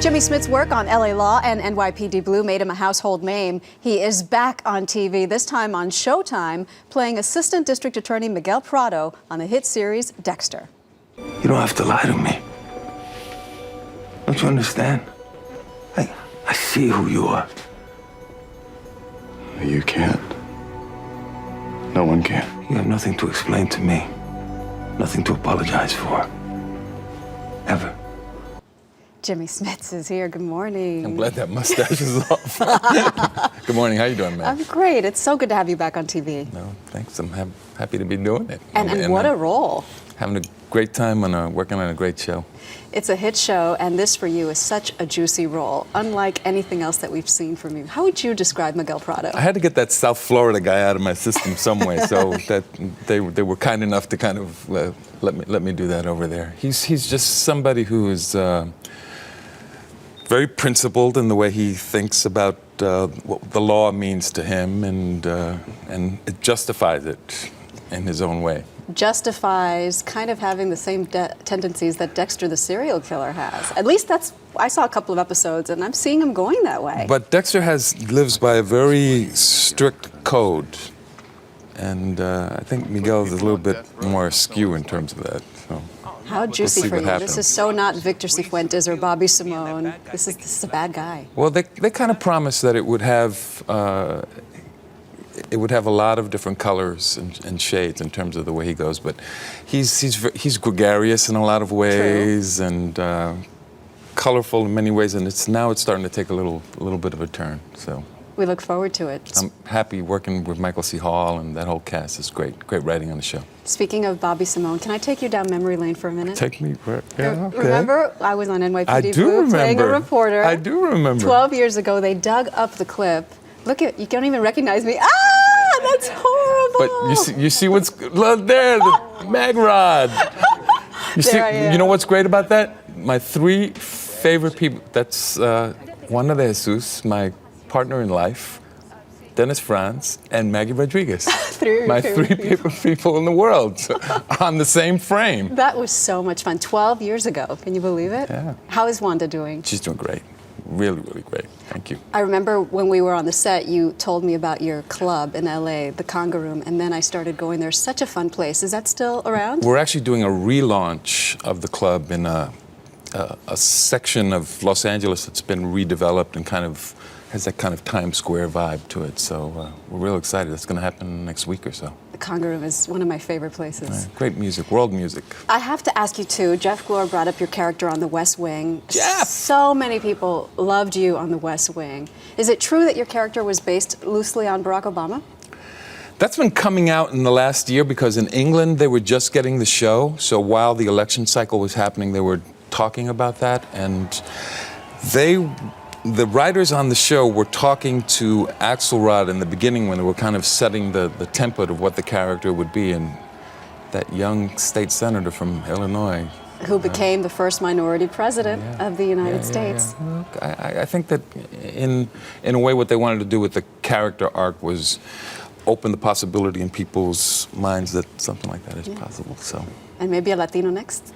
Jimmy Smits' work on LA Law and NYPD Blue made him a household name. He is back on TV, this time on Showtime, playing Assistant District Attorney Miguel Prado on the hit series Dexter. You don't have to lie to me. Don't you understand? I see who you are. You can't. No one can. You have nothing to explain to me. Nothing to apologize for. Ever. Jimmy Smits is here. Good morning. I'm glad that mustache is off. Good morning. How you doing, man? I'm great. It's so good to have you back on TV. No, thanks. I'm happy to be doing it. And what a role. Having a great time working on a great show. It's a hit show, and this for you is such a juicy role, unlike anything else that we've seen from you. How would you describe Miguel Prado? I had to get that South Florida guy out of my system some way, so that they were kind enough to kind of let me do that over there. He's just somebody who is very principled in the way he thinks about what the law means to him, and it justifies it in his own way. Justifies kind of having the same tendencies that Dexter the serial killer has. At least I saw a couple of episodes and I'm seeing him going that way. But Dexter lives by a very strict code, and I think Miguel is a little bit more askew in terms of that. So how juicy we'll for you. Happens. This is so not Victor Cifuentes or Bobby Simone. This is a bad guy. Well, they kind of promised that it would have a lot of different colors and shades in terms of the way he goes, but he's gregarious in a lot of ways. True. And colorful in many ways, and now it's starting to take a little bit of a turn. So we look forward to it. I'm happy working with Michael C. Hall, and that whole cast is great writing on the show. Speaking of Bobby Simone, can I take you down memory lane for a minute? Take me where? Yeah, okay. Remember, I was on NYPD Blue remember. Playing a reporter. I do remember. 12 years ago, they dug up the clip. Look at, you don't even recognize me. Ah, that's horrible. But you see what's look there, the Mag Rod. You know what's great about that? My three favorite people. That's Juana de Jesus, my partner in life, Dennis Franz, and Maggie Rodriguez. My three favorite people in the world on the same frame. That was so much fun. 12 years ago. Can you believe it? Yeah. How is Wanda doing? She's doing great. Really, really great. Thank you. I remember when we were on the set, you told me about your club in LA, the Conga Room, and then I started going there. Such a fun place. Is that still around? We're actually doing a relaunch of the club in a section of Los Angeles that's been redeveloped and kind of has that kind of Times Square vibe to it. So we're real excited. That's going to happen next week or so. The Conga Room is one of my favorite places. Right. Great music, world music. I have to ask you too, Jeff Glor brought up your character on The West Wing. Jeff! So many people loved you on The West Wing. Is it true that your character was based loosely on Barack Obama? That's been coming out in the last year because in England they were just getting the show. So while the election cycle was happening, they were talking about that, and the writers on the show were talking to Axelrod in the beginning when they were kind of setting the template of what the character would be, and that young state senator from Illinois. Who became the first minority president of the United States. Yeah. Look, I think that in a way what they wanted to do with the character arc was open the possibility in people's minds that something like that is possible. So. And maybe a Latino next?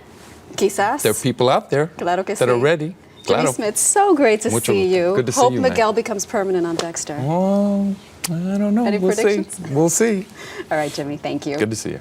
Quizás. There are people out there Claro que that are ready. Jimmy Smits, so great to see you. Good to see Hope you, Miguel becomes permanent on Dexter. Oh, I don't know. Any We'll predictions? see. We'll see. All right, Jimmy, thank you. Good to see you.